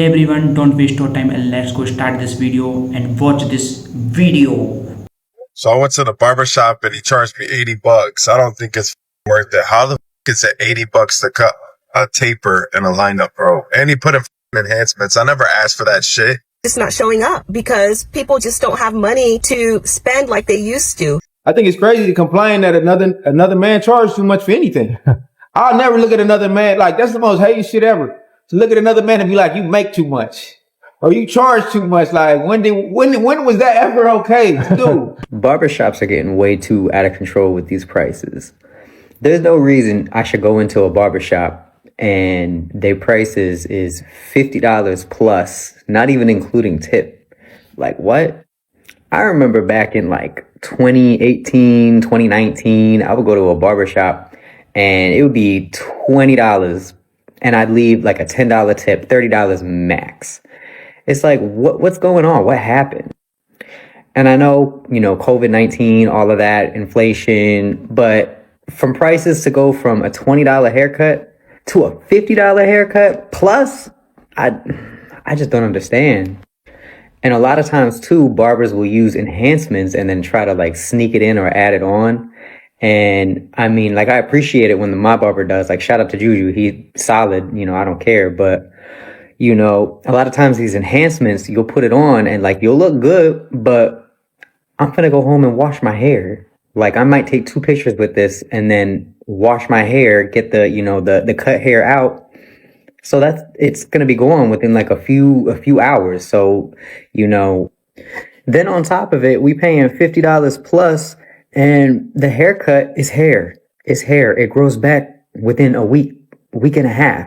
Hey everyone, don't waste your time and let's go start this video and watch this video. So I went to the barbershop and he charged me $80. I don't think it's worth it. How the is it $80 to cut a taper and a lineup, bro? And he put in enhancements. I never asked for that shit. It's not showing up because people just don't have money to spend like they used to. I think it's crazy to complain that another man charged too much for anything. I'll never look at another man like that's the most hated shit ever. To look at another man and be like, you make too much or you charge too much. Like when was that ever okay to do? Barbershops are getting way too out of control with these prices. There's no reason I should go into a barbershop and their prices is $50 plus, not even including tip. Like what? I remember back in like 2018, 2019, I would go to a barbershop and it would be $20 and I'd leave like a $10 tip, $30 max. It's like, what's going on? What happened? And I know, COVID-19, all of that, inflation, but from prices to go from a $20 haircut to a $50 haircut plus, I just don't understand. And a lot of times too, barbers will use enhancements and then try to like sneak it in or add it on. And I mean, like, I appreciate it when my barber does, like, shout out to Juju. He's solid, I don't care. But, a lot of times these enhancements, you'll put it on and like, you'll look good, but I'm gonna go home and wash my hair. Like, I might take 2 pictures with this and then wash my hair, get the cut hair out. So it's going to be gone within like a few hours. So, then on top of it, we paying $50 plus and the haircut is hair. It's hair. It grows back within a week and a half.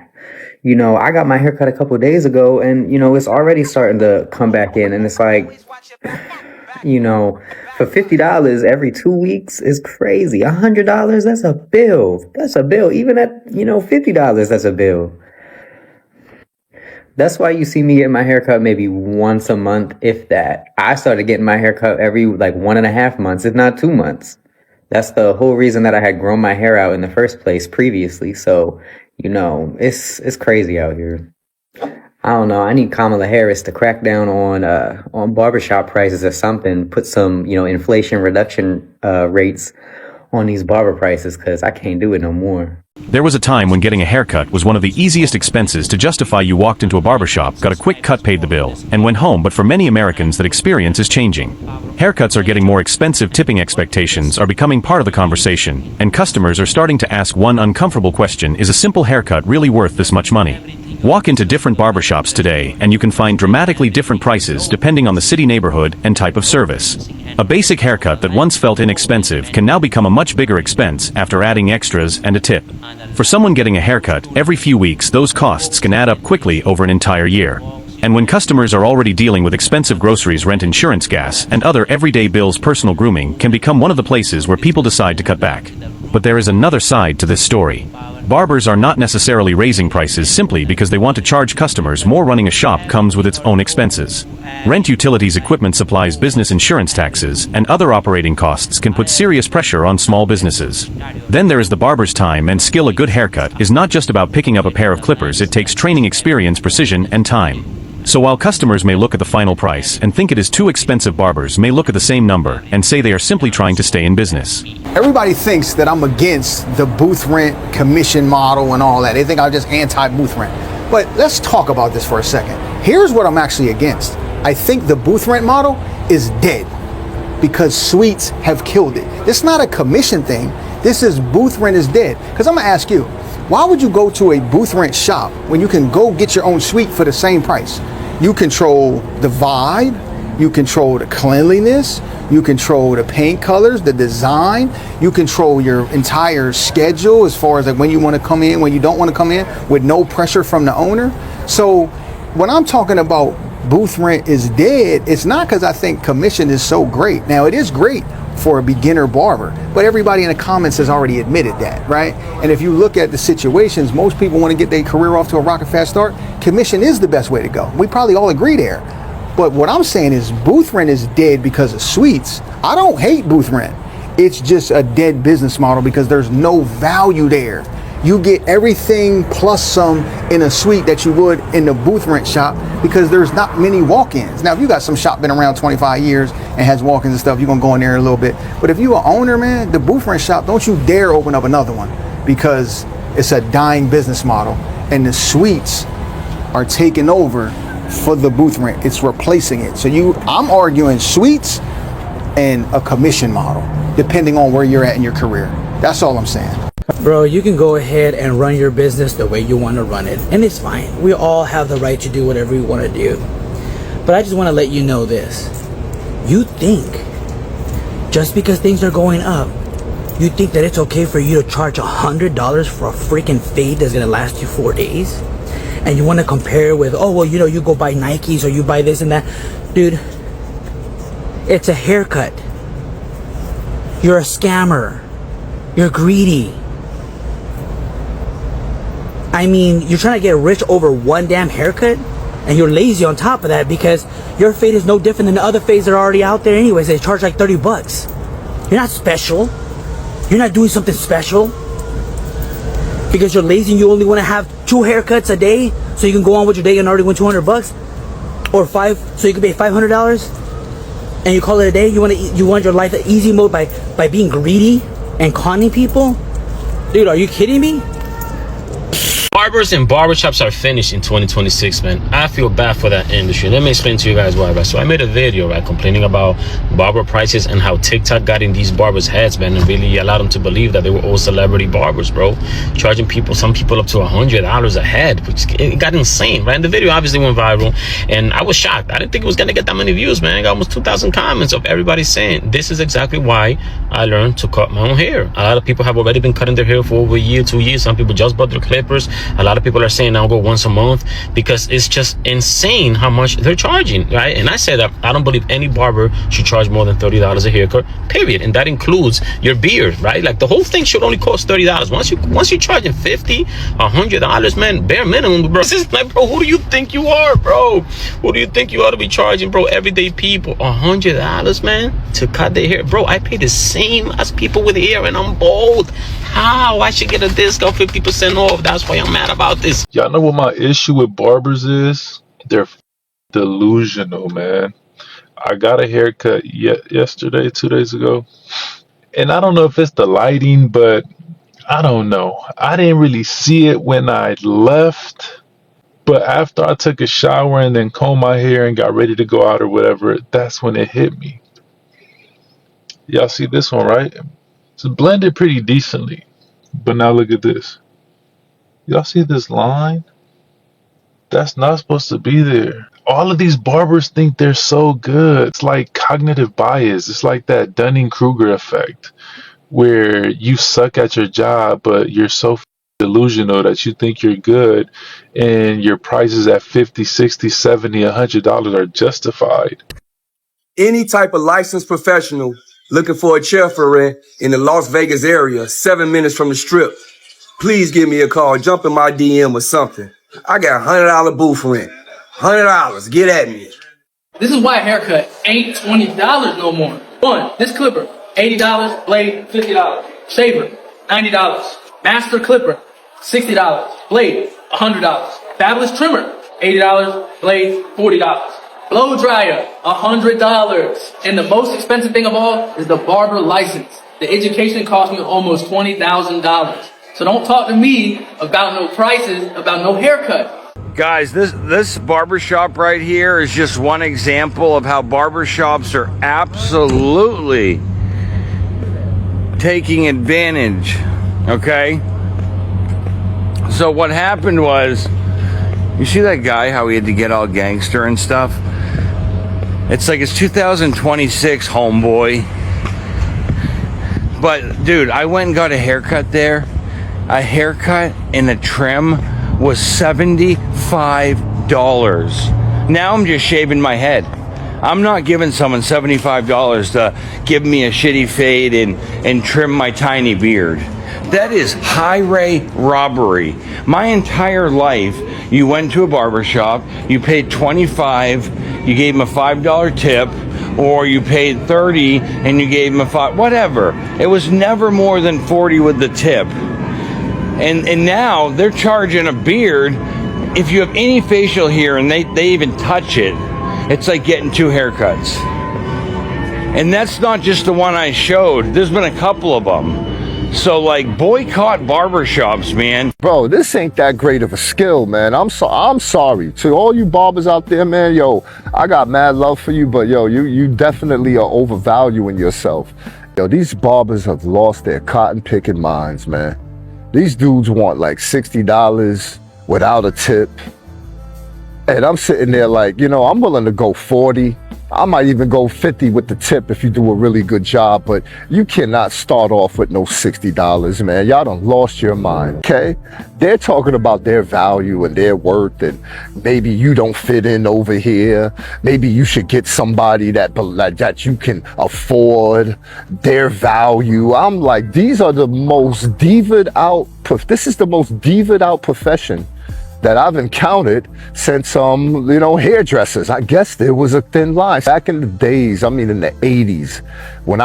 I got my haircut a couple of days ago and, it's already starting to come back in. And it's like, for $50 every 2 weeks is crazy. $100, that's a bill. That's a bill. Even at, $50, that's a bill. That's why you see me getting my haircut maybe once a month, if that. I started getting my haircut every like 1.5 months, if not 2 months. That's the whole reason that I had grown my hair out in the first place previously. So, it's crazy out here. I don't know. I need Kamala Harris to crack down on barbershop prices or something. Put some, inflation reduction rates on these barber prices because I can't do it no more. There was a time when getting a haircut was one of the easiest expenses to justify. You walked into a barbershop, got a quick cut, paid the bill, and went home. But for many Americans, that experience is changing. Haircuts are getting more expensive. Tipping expectations are becoming part of the conversation, and customers are starting to ask one uncomfortable question: is a simple haircut really worth this much money? Walk into different barbershops today and you can find dramatically different prices depending on the city, neighborhood, and type of service. A basic haircut that once felt inexpensive can now become a much bigger expense after adding extras and a tip. For someone getting a haircut every few weeks, those costs can add up quickly over an entire year. And when customers are already dealing with expensive groceries, rent, insurance, gas, and other everyday bills, personal grooming can become one of the places where people decide to cut back. But there is another side to this story. Barbers are not necessarily raising prices simply because they want to charge customers more. Running a shop comes with its own expenses. Rent, utilities, equipment, supplies, business insurance, taxes, and other operating costs can put serious pressure on small businesses. Then there is the barber's time and skill. A good haircut is not just about picking up a pair of clippers. It takes training, experience, precision, and time. So while customers may look at the final price and think it is too expensive, barbers may look at the same number and say they are simply trying to stay in business. Everybody thinks that I'm against the booth rent commission model and all that. They think I'm just anti-booth rent. But let's talk about this for a second. Here's what I'm actually against. I think the booth rent model is dead because suites have killed it. It's not a commission thing. This is booth rent is dead. Because I'm going to ask you, why would you go to a booth rent shop when you can go get your own suite for the same price? You control the vibe, you control the cleanliness, you control the paint colors, the design, you control your entire schedule as far as like when you want to come in, when you don't want to come in, with no pressure from the owner. So when I'm talking about booth rent is dead, it's not because I think commission is so great. Now, it is great for a beginner barber, but everybody in the comments has already admitted that, right? And if you look at the situations, most people want to get their career off to a rocket fast start. Commission is the best way to go. We probably all agree there. But what I'm saying is booth rent is dead because of suites. I don't hate booth rent. It's just a dead business model because there's no value there. You get everything plus some in a suite that you would in the booth rent shop because there's not many walk-ins. Now, if you got some shop been around 25 years and has walk-ins and stuff, you're gonna go in there in a little bit. But if you an owner, man, the booth rent shop, don't you dare open up another one because it's a dying business model and the suites are taking over for the booth rent. It's replacing it. So I'm arguing suites and a commission model, depending on where you're at in your career. That's all I'm saying. Bro, you can go ahead and run your business the way you want to run it, and it's fine. We all have the right to do whatever we want to do. But I just want to let you know this. You think, just because things are going up, you think that it's okay for you to charge $100 for a freaking fade that's going to last you 4 days? And you want to compare with, oh, well, you go buy Nikes or you buy this and that. Dude, it's a haircut. You're a scammer. You're greedy. I mean, you're trying to get rich over one damn haircut, and you're lazy on top of that because your fade is no different than the other fades that are already out there anyways. They charge like 30 bucks. You're not special. You're not doing something special. Because you're lazy and you only want to have 2 haircuts a day so you can go on with your day and already win 200 bucks, or 5 so you can pay $500 and you call it a day. You want your life an easy mode by being greedy and conning people? Dude, are you kidding me? Barbers and barbershops are finished in 2026, man. I feel bad for that industry. Let me explain to you guys why, right? So I made a video, right, complaining about barber prices and how TikTok got in these barbers' heads, man, and really allowed them to believe that they were all celebrity barbers, bro. Charging some people up to $100 a head, which it got insane, right? And the video obviously went viral, and I was shocked. I didn't think it was gonna get that many views, man. I got almost 2,000 comments of everybody saying, this is exactly why I learned to cut my own hair. A lot of people have already been cutting their hair for over a year, 2 years. Some people just bought their clippers. A lot of people are saying I'll go once a month because it's just insane how much they're charging, right? And I said that I don't believe any barber should charge more than $30 a haircut, period. And that includes your beard, right? Like the whole thing should only cost $30. Once you're charging $50, $100, man, bare minimum, bro. This is like, bro, who do you think you are, bro? Who do you think you ought to be charging, bro? Everyday people, $100, man, to cut their hair, bro. I pay the same as people with hair, and I'm bald. How? I should get a discount, 50% off. That's why I'm mad about this. Y'all know what my issue with barbers is? They're delusional, man. I got a haircut yesterday, 2 days ago. And I don't know if it's the lighting, but I don't know. I didn't really see it when I left. But after I took a shower and then combed my hair and got ready to go out or whatever, that's when it hit me. Y'all see this one, right? It's blended pretty decently. But now look at this. Y'all see this line? That's not supposed to be there. All of these barbers think they're so good. It's like cognitive bias. It's like that Dunning-Kruger effect where you suck at your job, but you're so delusional that you think you're good and your prices at $50, $60, $70, $100 are justified. Any type of licensed professional looking for a chair for rent in the Las Vegas area, 7 minutes from the Strip, please give me a call. Jump in my DM or something. I got $100 booth rent. $100. Get at me. This is why a haircut ain't $20 no more. One, this clipper, $80, blade, $50. Shaver, $90. Master clipper, $60. Blade, $100. Fabulous trimmer, $80. Blade, $40. Blow dryer, $100. And the most expensive thing of all is the barber license. The education cost me almost $20,000. So don't talk to me about no prices, about no haircut. Guys, this barbershop right here is just one example of how barbershops are absolutely taking advantage, okay? So what happened was, you see that guy, how he had to get all gangster and stuff? It's like it's 2026, homeboy. But dude, I went and got a haircut there. A haircut and a trim was $75. Now I'm just shaving my head. I'm not giving someone $75 to give me a shitty fade and trim my tiny beard. That is highway robbery. My entire life, you went to a barbershop, you paid $25, you gave him a $5 tip, or you paid $30 and you gave him a $5, whatever. It was never more than $40 with the tip. And now they're charging a beard. If you have any facial hair and they even touch it, it's like getting 2 haircuts. And that's not just the one I showed. There's been a couple of them. So like, boycott barbershops, man. Bro, this ain't that great of a skill, man. I'm sorry to all you barbers out there, man. Yo, I got mad love for you, but yo, you definitely are overvaluing yourself. Yo, these barbers have lost their cotton picking minds, man. These dudes want like $60 without a tip. And I'm sitting there like, you know, I'm willing to go 40. I might even go 50 with the tip if you do a really good job, but you cannot start off with no $60, man. Y'all done lost your mind, okay? They're talking about their value and their worth, and maybe you don't fit in over here. Maybe you should get somebody that you can afford their value. I'm like, these are the most divaed out, this is the most divaed out profession that I've encountered since, you know, hairdressers. I guess there was a thin line. Back in the days, I mean in the 80s, when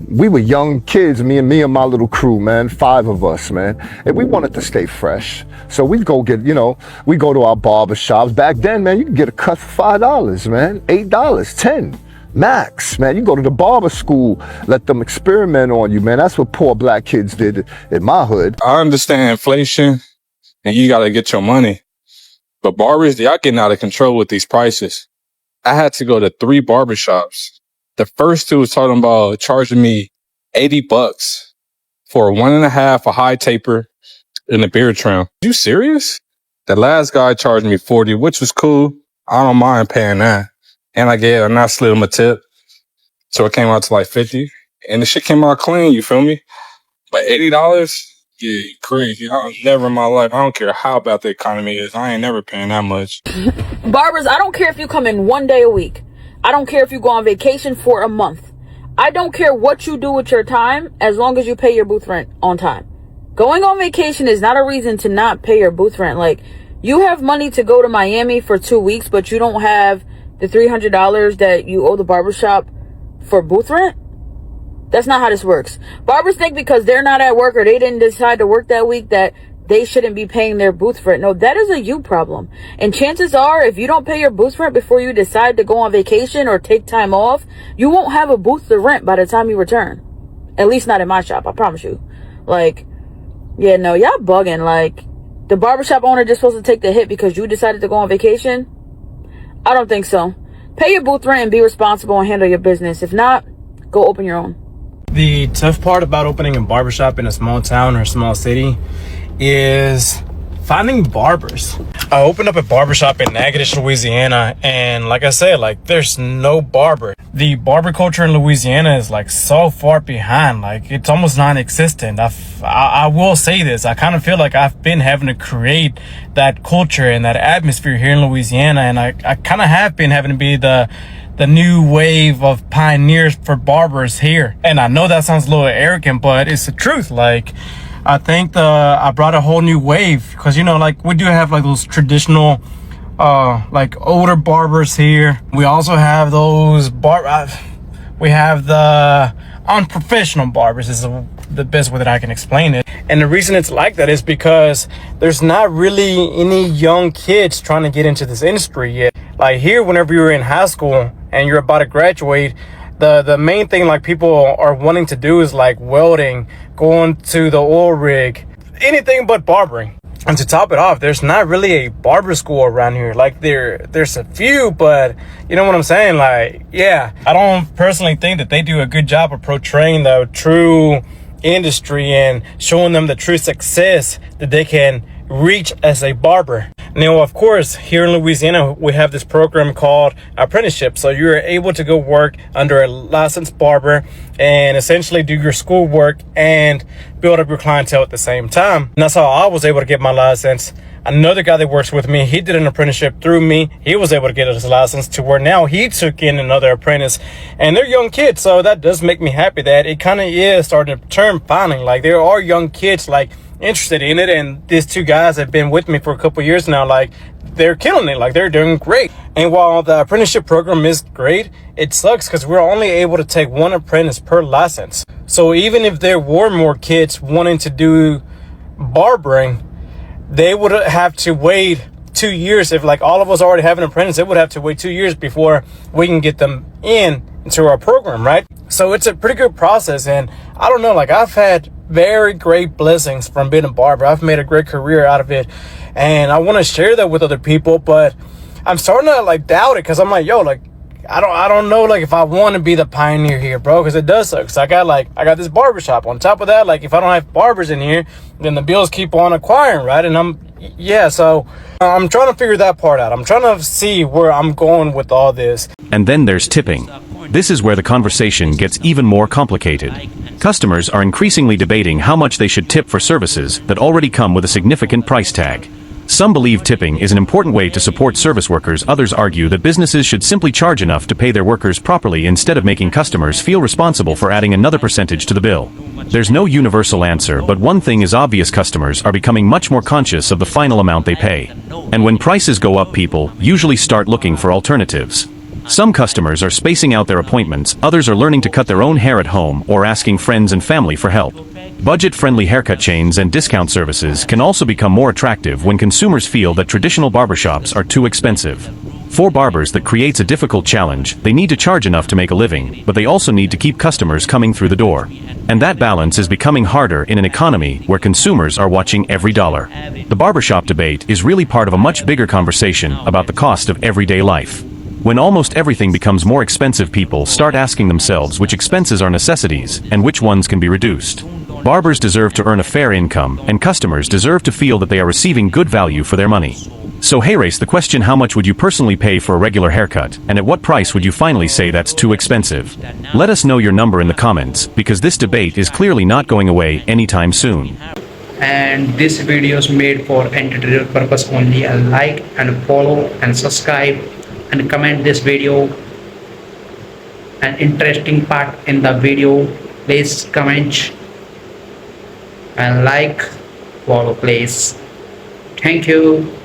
we were young kids, me and my little crew, man, 5 of us, man, and we wanted to stay fresh. So we'd go get, you know, we go to our barbershops. Back then, man, you could get a cut for $5, man, $8, $10. Max, man, you go to the barber school, let them experiment on you, man. That's what poor black kids did in my hood. I understand inflation and you got to get your money. But barbers, y'all getting out of control with these prices. I had to go to 3 barbershops. The first 2 was talking about charging me $80 for a 1.5, a high taper, and a beard trim. You serious? The last guy charged me $40, which was cool. I don't mind paying that. And I slid him a tip. So it came out to like $50. And the shit came out clean, you feel me? But $80? Yeah, crazy. Never in my life. I don't care how bad the economy is. I ain't never paying that much. Barbers, I don't care if you come in 1 day a week. I don't care if you go on vacation for a month. I don't care what you do with your time as long as you pay your booth rent on time. Going on vacation is not a reason to not pay your booth rent. Like, you have money to go to Miami for 2 weeks, but you don't have the $300 that you owe the barbershop for booth rent? That's not how this works. Barbers think because they're not at work or they didn't decide to work that week that they shouldn't be paying their booth rent. No, that is a you problem. And chances are, if you don't pay your booth rent before you decide to go on vacation or take time off, you won't have a booth to rent by the time you return. At least not in my shop, I promise you. Like, yeah, no, y'all bugging. Like, the barbershop owner just supposed to take the hit because you decided to go on vacation? I don't think so. Pay your booth rent and be responsible and handle your business. If not, go open your own. The tough part about opening a barbershop in a small town or a small city is finding barbers. I opened up a barbershop in Natchitoches, Louisiana, and like I said, like, there's no barber. The barber culture in Louisiana is like so far behind, like it's almost non-existent. I will say this, I kind of feel like I've been having to create that culture and that atmosphere here in Louisiana, and I kind of have been having to be the new wave of pioneers for barbers here. And I know that sounds a little arrogant, but it's the truth. Like, I think I brought a whole new wave because, you know, like, we do have like those traditional like older barbers here. We also have those we have the unprofessional barbers is the best way that I can explain it. And the reason it's like that is because there's not really any young kids trying to get into this industry yet. Like, here, whenever you're in high school and you're about to graduate, the main thing like people are wanting to do is like welding, going to the oil rig, anything but barbering. And to top it off, there's not really a barber school around here. Like, there's a few, but you know what I'm saying? Like, yeah, I don't personally think that they do a good job of portraying the true industry and showing them the true success that they can reach as a barber. Now, of course, here in Louisiana, we have this program called apprenticeship. So you're able to go work under a licensed barber and essentially do your schoolwork and build up your clientele at the same time. And that's how I was able to get my license. Another guy that works with me, he did an apprenticeship through me. He was able to get his license to where now he took in another apprentice. And they're young kids, so that does make me happy that it kind of is starting to turn finally. Like, there are young kids like interested in it, and these 2 guys have been with me for a couple of years now. Like, they're killing it. Like, they're doing great. And while the apprenticeship program is great, it sucks because we're only able to take 1 apprentice per license. So even if there were more kids wanting to do barbering, they would have to wait 2 years. If like all of us already have an apprentice, they would have to wait 2 years before we can get them into our program, right? So it's a pretty good process. And I don't know, like I've had very great blessings from being a barber. I've made a great career out of it, and I want to share that with other people, but I'm starting to like doubt it, because I'm like, yo, like I don't know, like if I want to be the pioneer here, bro, because it does suck. So I got this barbershop. On top of that, like if I don't have barbers in here, then the bills keep on acquiring, right? And so I'm trying to figure that part out. I'm trying to see where I'm going with all this. And then there's tipping. This is where the conversation gets even more complicated. Customers are increasingly debating how much they should tip for services that already come with a significant price tag. Some believe tipping is an important way to support service workers. Others argue that businesses should simply charge enough to pay their workers properly instead of making customers feel responsible for adding another percentage to the bill. There's no universal answer, but one thing is obvious: customers are becoming much more conscious of the final amount they pay. And when prices go up, people usually start looking for alternatives. Some customers are spacing out their appointments, others are learning to cut their own hair at home or asking friends and family for help. Budget-friendly haircut chains and discount services can also become more attractive when consumers feel that traditional barbershops are too expensive. For barbers, that creates a difficult challenge. They need to charge enough to make a living, but they also need to keep customers coming through the door. And that balance is becoming harder in an economy where consumers are watching every dollar. The barbershop debate is really part of a much bigger conversation about the cost of everyday life. When almost everything becomes more expensive, people start asking themselves which expenses are necessities and which ones can be reduced. Barbers deserve to earn a fair income, and customers deserve to feel that they are receiving good value for their money. So hey, race the question: how much would you personally pay for a regular haircut, and at what price would you finally say that's too expensive? Let us know your number in the comments, because this debate is clearly not going away anytime soon. And this video is made for entertainment purpose only. Like and follow and subscribe and comment this video. An interesting part in the video, please comment and like, follow please. Thank you.